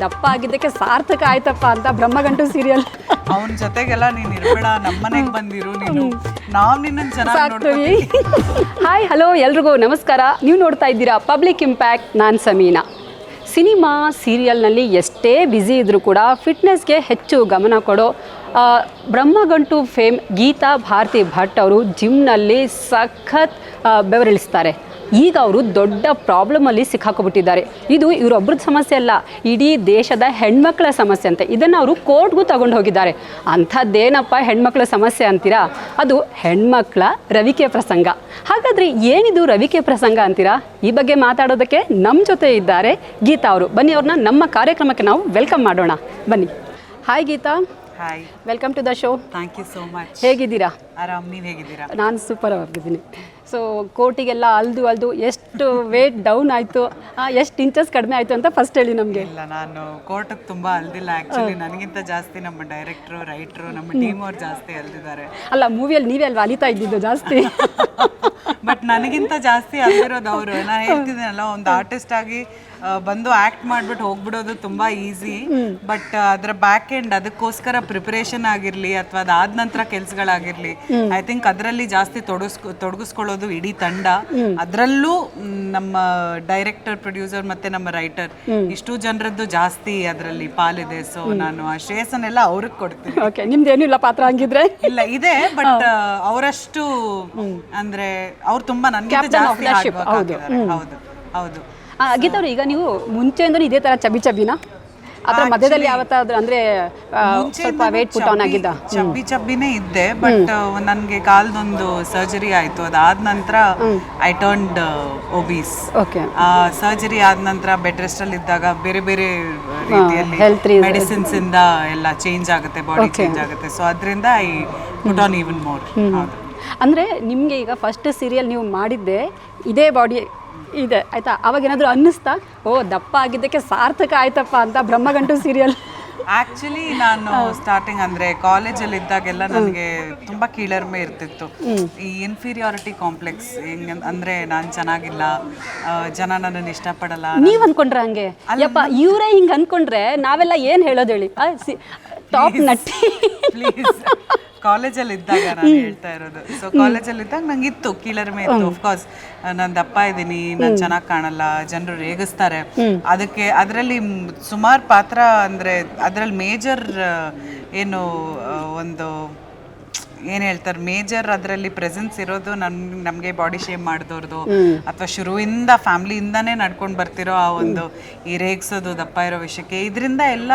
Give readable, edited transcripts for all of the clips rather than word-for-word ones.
ದಪ್ಪ ಆಗಿದ್ದಕ್ಕೆ ಸಾರ್ಥಕ ಆಯ್ತಪ್ಪ ಅಂತ ಬ್ರಹ್ಮಗಂಟು ಸೀರಿಯಲ್. ಅವನ ಜೊತೆಗೆಲ್ಲ ನೀನ್ ಇರ್ಬೇಡ, ನಮ್ಮನೆಗೆ ಬಂದಿರು ನೀನು, ನಾವ್ ನಿನ್ನ ಚೆನ್ನಾಗಿ ಸಾಕ್ತೀವಿ. ಹಾಯ್ ಹಲೋ ಎಲ್ರಿಗೂ ನಮಸ್ಕಾರ. ನೀವು ನೋಡ್ತಾ ಇದ್ದೀರಾ ಪಬ್ಲಿಕ್ ಇಂಪ್ಯಾಕ್ಟ್. ನಾನು ಸಮೀನಾ. ಸಿನಿಮಾ ಸೀರಿಯಲ್ನಲ್ಲಿ ಎಷ್ಟೇ ಬ್ಯುಸಿ ಇದ್ದರೂ ಕೂಡ ಫಿಟ್ನೆಸ್ಗೆ ಹೆಚ್ಚು ಗಮನ ಕೊಡೋ ಬ್ರಹ್ಮಗಂಟು ಫೇಮ್ ಗೀತಾ ಭಾರತಿ ಭಟ್ ಅವರು ಜಿಮ್ನಲ್ಲಿ ಸಖತ್ ಬೆವರಿಳಿಸ್ತಾರೆ. ಈಗ ಅವರು ದೊಡ್ಡ ಪ್ರಾಬ್ಲಮಲ್ಲಿ ಸಿಕ್ಕಾಕೊಬಿಟ್ಟಿದ್ದಾರೆ. ಇದು ಇವರೊಬ್ಬರದ ಸಮಸ್ಯೆ ಅಲ್ಲ, ಇಡೀ ದೇಶದ ಹೆಣ್ಮಕ್ಳ ಸಮಸ್ಯೆ ಅಂತ. ಇದನ್ನು ಅವರು ಕೋರ್ಟ್ಗೂ ತಗೊಂಡು ಹೋಗಿದ್ದಾರೆ. ಅಂಥದ್ದೇನಪ್ಪ ಹೆಣ್ಮಕ್ಳ ಸಮಸ್ಯೆ ಅಂತೀರಾ? ಅದು ಹೆಣ್ಮಕ್ಳ ರವಿಕೆ ಪ್ರಸಂಗ. ಹಾಗಾದರೆ ಏನಿದು ರವಿಕೆ ಪ್ರಸಂಗ ಅಂತೀರಾ? ಈ ಬಗ್ಗೆ ಮಾತಾಡೋದಕ್ಕೆ ನಮ್ಮ ಜೊತೆ ಇದ್ದಾರೆ ಗೀತಾ ಅವರು. ಬನ್ನಿ, ಅವ್ರನ್ನ ನಮ್ಮ ಕಾರ್ಯಕ್ರಮಕ್ಕೆ ನಾವು ವೆಲ್ಕಮ್ ಮಾಡೋಣ. ಬನ್ನಿ. Hi Geetha. Hi, welcome to the show. Thank you so much. ಹೇಗಿದ್ದೀರಾ? ಆರಾಮ್, ನೀವು ಹೇಗಿದ್ದೀರಾ? ನಾನು ಸೂಪರ್ ಆಗಿದ್ದೀನಿ. ಸೊ ಕೋರ್ಟಿಗೆಲ್ಲ ಅಲ್ದು ಎಷ್ಟು ವೇಟ್ ಡೌನ್ ಆಯಿತು, ಎಷ್ಟು ಇಂಚಸ್ ಕಡಿಮೆ ಆಯಿತು ಅಂತ ಫಸ್ಟ್ ಹೇಳಿ ನಮಗೆ. ಇಲ್ಲ, ನಾನು ಕೋರ್ಟಿಗೆ ತುಂಬ ಅಲ್ದಿಲ್ಲ. ಆ್ಯಕ್ಚುಲಿ ನನಗಿಂತ ಜಾಸ್ತಿ ನಮ್ಮ ಡೈರೆಕ್ಟ್ರು, ರೈಟ್ರು, ನಮ್ಮ ಟೀಮ್ ಅವ್ರು ಜಾಸ್ತಿ ಅಲ್ದಿದ್ದಾರೆ. ಅಲ್ಲ, ಮೂವಿಯಲ್ಲಿ ನೀವೇ ಅಲ್ವಾ ಅಲಿತಾ ಇದ್ದಿದ್ದು ಜಾಸ್ತಿ? ಬಟ್ ನನಗಿಂತ ಜಾಸ್ತಿ ಅಲ್ದಿರೋದು ಅವರು. ನಾನು ಹೇಳ್ತಿದ್ದೀನಲ್ಲ, ಒಂದು ಆರ್ಟಿಸ್ಟ್ ಆಗಿ ಬಂದು ಆ್ಯಕ್ಟ್ ಮಾಡಿಬಿಟ್ಟು ಹೋಗ್ಬಿಡೋದು ತುಂಬ ಈಸಿ. ಬಟ್ ಅದರ ಬ್ಯಾಕ್ ಎಂಡ್, ಅದಕ್ಕೋಸ್ಕರ ಪ್ರಿಪರೇಷನ್ ಆಗಿರಲಿ ಅಥವಾ ಅದಾದ ನಂತರ ಕೆಲಸಗಳಾಗಿರಲಿ, ಐ ಥಿಂಕ್ ಅದರಲ್ಲಿ ಜಾಸ್ತಿ ತೊಡಗಿಸ್ಕೊಳ್ಳೋದು ಇಡೀ ತಂಡ. ಅದರಲ್ಲೂ ನಮ್ಮ ಡೈರೆಕ್ಟರ್, ಪ್ರೊಡ್ಯೂಸರ್ ಮತ್ತೆ ನಮ್ಮ ರೈಟರ್, ಇಷ್ಟು ಜನರದ್ದು ಜಾಸ್ತಿ ಅದರಲ್ಲಿ ಪಾಲಿದೆ. ಸೊ ನಾನು ಆ ಶ್ರೇಯಸ್ಸನ್ನೆಲ್ಲ ಅವ್ರಿಗೆ ಕೊಡ್ತೀನಿ. ಓಕೆ, ನಿಮ್ದೇನು ಇಲ್ಲ ಪಾತ್ರ ಹಂಗಿದ್ರೆ? ಇಲ್ಲ, ಇದೆ, ಬಟ್ ಅವರಷ್ಟು ಅಂದ್ರೆ ಅವ್ರು ತುಂಬಾ ನನಗಿಂತ ಜಾಸ್ತಿ ಹೌದು ಹೌದು. ಗೀತಾ ಅವರು, ಈಗ ನೀವು ಮುಂಚೆಯಿಂದಲೂ ಇದೇ ಥರ ಚಬಿನಾ ಅದರ ಮಧ್ಯದಲ್ಲಿ ಯಾವತ್ತಾದ್ರೂ ಅಂದ್ರೆ ಸ್ವಲ್ಪ ವೇಟ್ ಪುಟ್ ಆನ್ ಆಗಿದ್ದ? ಚಬ್ಬಿನೇ ಇದ್ದೆ, ಬಟ್ ನನಗೆ ಕಾಲ್ದೊಂದು ಸರ್ಜರಿ ಆಯಿತು. ಅದಾದ ನಂತರ ಐ ಟರ್ನ್ಡ್ ಒಬೀಸ್. ಆ ಸರ್ಜರಿ ಆದ ನಂತರ ಬೆಡ್ ರೆಸ್ಟ್ ಅಲ್ಲಿ ಇದ್ದಾಗ ಬೇರೆ ಬೇರೆ ರೀತಿಯಲ್ಲಿ ಮೆಡಿಸಿನ್ಸ್ ಇಂದ ಎಲ್ಲ ಚೇಂಜ್ ಆಗುತ್ತೆ, ಬಾಡಿ ಚೇಂಜ್ ಆಗುತ್ತೆ. ಸೊ ಅದರಿಂದ I put on even more. ಅಂದ್ರೆ ನಿಮಗೆ ಈಗ ಫಸ್ಟ್ ಸೀರಿಯಲ್ ನೀವು ಮಾಡಿದ್ದೆ ಇದೇ ಬಾಡಿ ಇದೆ ಆಯ್ತಾ? ಅವಾಗ ಏನಾದರೂ ಅನ್ನಿಸ್ತಾ, ಓ ದಪ್ಪ ಆಗಿದ್ದಕ್ಕೆ ಸಾರ್ಥಕ ಆಯ್ತಪ್ಪ ಅಂತ ಬ್ರಹ್ಮಗಂಟು ಸೀರಿಯಲ್? ಆಕ್ಚುಲಿ ನಾನು ಸ್ಟಾರ್ಟಿಂಗ್ ಅಂದ್ರೆ ಕಾಲೇಜಲ್ಲಿ ಇದ್ದಾಗೆಲ್ಲ ನನಗೆ ತುಂಬಾ ಕೀಳರಿಮೆ ಇರ್ತಿತ್ತು. ಈ ಇನ್ಫೀರಿಯಾರಿಟಿ ಕಾಂಪ್ಲೆಕ್ಸ್, ಅಂದ್ರೆ ನಾನು ಚೆನ್ನಾಗಿಲ್ಲ, ಜನ ನನ್ನನ್ನು ಇಷ್ಟಪಡಲ್ಲ. ನೀವ್ ಅನ್ಕೊಂಡ್ರೆ ಹಂಗೆ? ಅಲ್ಲಪ್ಪ, ಇವರೇ ಹಿಂಗೆ ಅನ್ಕೊಂಡ್ರೆ ನಾವೆಲ್ಲ ಏನು ಹೇಳೋದು ಹೇಳಿ? ಟಾಪ್ ನಟಿ. ಪ್ಲೀಸ್, ಕಾಲೇಜಲ್ಲಿ ಇದ್ದಾಗ ನಾನು ಹೇಳ್ತಾ ಇರೋದು. ಸೊ ಕಾಲೇಜಲ್ಲಿ ಇದ್ದಾಗ ನಂಗೆ ಇತ್ತು, ಕೀಳರಿಮೆ ಇತ್ತು. ಅಫ್ಕೋರ್ಸ್ ನಾನು ದಪ್ಪ ಇದ್ದೀನಿ, ನಾನು ಚೆನ್ನಾಗಿ ಕಾಣಲ್ಲ, ಜನರು ರೇಗಿಸ್ತಾರೆ. ಅದಕ್ಕೆ ಅದರಲ್ಲಿ ಸುಮಾರು ಪಾತ್ರ, ಅಂದರೆ ಅದರಲ್ಲಿ ಮೇಜರ್ ಏನು ಒಂದು ಏನು ಹೇಳ್ತಾರೆ, ಮೇಜರ್ ಅದರಲ್ಲಿ ಪ್ರೆಸೆನ್ಸ್ ಇರೋದು ನಮಗೆ ಬಾಡಿ ಶೇಮ್ ಮಾಡಿದವ್ರದ್ದು, ಅಥವಾ ಶುರುವಿಂದ ಫ್ಯಾಮ್ಲಿಯಿಂದಾನೇ ನಡ್ಕೊಂಡು ಬರ್ತಿರೋ ಆ ಒಂದು ಈ ರೇಗ್ಸೋದು ದಪ್ಪ ಇರೋ ವಿಷಯಕ್ಕೆ, ಇದರಿಂದ ಎಲ್ಲ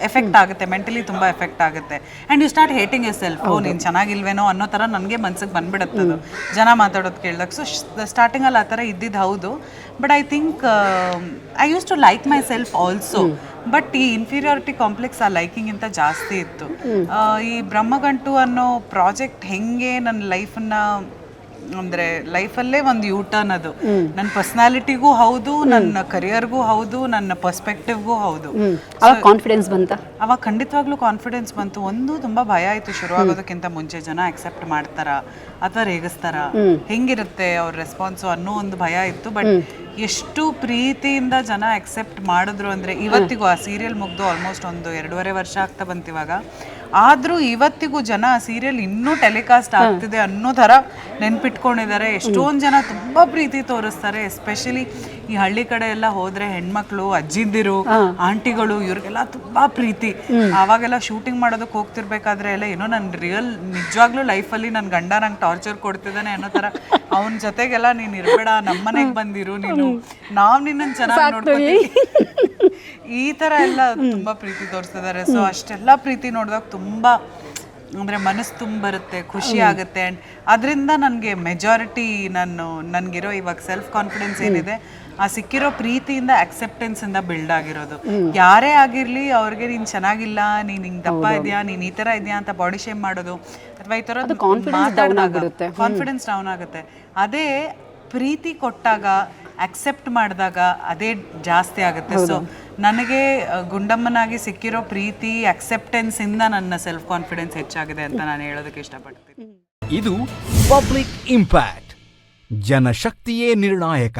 ಎಫೆಕ್ಟ್ ಆಗುತ್ತೆ, ಮೆಂಟಲಿ ತುಂಬ ಎಫೆಕ್ಟ್ ಆಗುತ್ತೆ. And you start hating yourself. ಓ ನೀನು ಚೆನ್ನಾಗಿಲ್ವೇನೋ ಅನ್ನೋ ಥರ ನನಗೆ ಮನ್ಸಿಗೆ ಬಂದ್ಬಿಡುತ್ತದು ಜನ ಮಾತಾಡೋದು ಕೇಳಿದಾಗ. ಸೊ ಸ್ಟಾರ್ಟಿಂಗಲ್ಲಿ ಆ ಥರ ಇದ್ದಿದ್ದು ಹೌದು. But I think I use to like myself also. But ಈ ಇನ್ಫೀರಿಯಾರಿಟಿ ಕಾಂಪ್ಲೆಕ್ಸ್ ಆ ಲೈಕಿಂಗಿಂತ ಜಾಸ್ತಿ ಇತ್ತು. ಈ ಬ್ರಹ್ಮಗಂಟು ಅನ್ನೋ ಪ್ರಾಜೆಕ್ಟ್ ಹೆಂಗೆ ನನ್ನ ಲೈಫನ್ನ, ಅಂದರೆ ಲೈಫಲ್ಲೇ ಒಂದು ಯೂ ಟರ್ನ್ ಅದು. ನನ್ನ ಪರ್ಸ್ನಾಲಿಟಿಗೂ ಹೌದು, ನನ್ನ ಕರಿಯರ್ಗೂ ಹೌದು, ನನ್ನ ಪರ್ಸ್ಪೆಕ್ಟಿವ್ಗೂ ಹೌದು. ಅವಾಗ ಕಾನ್ಫಿಡೆನ್ಸ್ ಬಂತ? ಅವಾಗ ಖಂಡಿತವಾಗ್ಲೂ ಕಾನ್ಫಿಡೆನ್ಸ್ ಬಂತು. ಒಂದು ತುಂಬ ಭಯ ಆಯಿತು ಶುರುವಾಗೋದಕ್ಕಿಂತ ಮುಂಚೆ, ಜನ ಅಕ್ಸೆಪ್ಟ್ ಮಾಡ್ತಾರ ಅಥವಾ ರೇಗಿಸ್ತಾರ, ಹೆಂಗಿರುತ್ತೆ ಅವ್ರ ರೆಸ್ಪಾನ್ಸು ಅನ್ನೋ ಒಂದು ಭಯ ಇತ್ತು. ಬಟ್ ಎಷ್ಟು ಪ್ರೀತಿಯಿಂದ ಜನ ಅಕ್ಸೆಪ್ಟ್ ಮಾಡಿದ್ರು ಅಂದರೆ, ಇವತ್ತಿಗೂ ಆ ಸೀರಿಯಲ್ ಮುಗ್ದು ಆಲ್ಮೋಸ್ಟ್ ಒಂದು 2.5 ವರ್ಷ ಆಗ್ತಾ ಬಂತಿವಾಗ, ಆದರೂ ಇವತ್ತಿಗೂ ಜನ ಆ ಸೀರಿಯಲ್ ಇನ್ನೂ ಟೆಲಿಕಾಸ್ಟ್ ಆಗ್ತಿದೆ ಅನ್ನೋ ಥರ ನೆನ್ಪಿಟ್ಕೊಂಡಿದ್ದಾರೆ. ಎಷ್ಟೊಂದು ಜನ ತುಂಬ ಪ್ರೀತಿ ತೋರಿಸ್ತಾರೆ. ಎಸ್ಪೆಷಲಿ ಈ ಹಳ್ಳಿ ಕಡೆ ಎಲ್ಲ ಹೋದ್ರೆ ಹೆಣ್ಮಕ್ಳು, ಅಜ್ಜಿಂದಿರು, ಆಂಟಿಗಳು, ಇವ್ರಿಗೆಲ್ಲ ತುಂಬ ಪ್ರೀತಿ. ಆವಾಗೆಲ್ಲ ಶೂಟಿಂಗ್ ಮಾಡೋದಕ್ಕೆ ಹೋಗ್ತಿರ್ಬೇಕಾದ್ರೆ ಎಲ್ಲ ಏನೋ ನನ್ನ ನಿಜವಾಗ್ಲೂ ಲೈಫಲ್ಲಿ ನನ್ನ ಗಂಡ ನಂಗೆ ಟಾರ್ಚರ್ ಕೊಡ್ತಿದ್ದಾನೆ ಅನ್ನೋ ಥರ, ಅವನ ಜೊತೆಗೆಲ್ಲ ನೀನು ಇರಬೇಡ, ನಮ್ಮನೆಗೆ ಬಂದಿರು ನೀನು, ನಾವು ನಿನ್ನನ್ನು ಚೆನ್ನಾಗಿ ನೋಡ್ತೀವಿ, ಈ ಥರ ಎಲ್ಲ ತುಂಬ ಪ್ರೀತಿ ತೋರಿಸ್ತಿದ್ದಾರೆ. ಸೊ ಅಷ್ಟೆಲ್ಲ ಪ್ರೀತಿ ನೋಡಿದಾಗ ತುಂಬ ಅಂದರೆ ಮನಸ್ಸು ತುಂಬ ಬರುತ್ತೆ, ಖುಷಿ ಆಗುತ್ತೆ. ಆ್ಯಂಡ್ ಅದರಿಂದ ನನಗೆ ಮೆಜಾರಿಟಿ ನನಗಿರೋ ಇವಾಗ ಸೆಲ್ಫ್ ಕಾನ್ಫಿಡೆನ್ಸ್ ಏನಿದೆ, ಆ ಸಿಕ್ಕಿರೋ ಪ್ರೀತಿಯಿಂದ, ಅಕ್ಸೆಪ್ಟೆನ್ಸಿಂದ ಬಿಲ್ಡ್ ಆಗಿರೋದು. ಯಾರೇ ಆಗಿರಲಿ ಅವ್ರಿಗೆ ನೀನು ಚೆನ್ನಾಗಿಲ್ಲ, ನೀನು ಹಿಂಗೆ ದಪ್ಪ ಇದೆಯಾ, ನೀನು ಈ ಥರ ಇದೆಯಾ ಅಂತ ಬಾಡಿ ಶೇಮ್ ಮಾಡೋದು ಅಥವಾ ಈ ಥರ ಕಾನ್ಫಿಡೆನ್ಸ್ ಡೌನ್ ಆಗುತ್ತೆ. ಅದೇ ಪ್ರೀತಿ ಕೊಟ್ಟಾಗ, ಅಕ್ಸೆಪ್ಟ್ ಮಾಡಿದಾಗ ಅದೇ ಜಾಸ್ತಿ ಆಗುತ್ತೆ. ಸೊ ನನಗೆ ಗುಂಡಮ್ಮನಾಗಿ ಸಿಕ್ಕಿರೋ ಪ್ರೀತಿ, ಅಕ್ಸೆಪ್ಟೆನ್ಸ್ ಇಂದ ನನ್ನ ಸೆಲ್ಫ್ ಕಾನ್ಫಿಡೆನ್ಸ್ ಹೆಚ್ಚಾಗಿದೆ ಅಂತ ನಾನು ಹೇಳೋದಕ್ಕೆ ಇಷ್ಟಪಡ್ತೀನಿ. ಇದು ಪಬ್ಲಿಕ್ ಇಂಪ್ಯಾಕ್ಟ್, ಜನಶಕ್ತಿಯೇ ನಿರ್ಣಾಯಕ.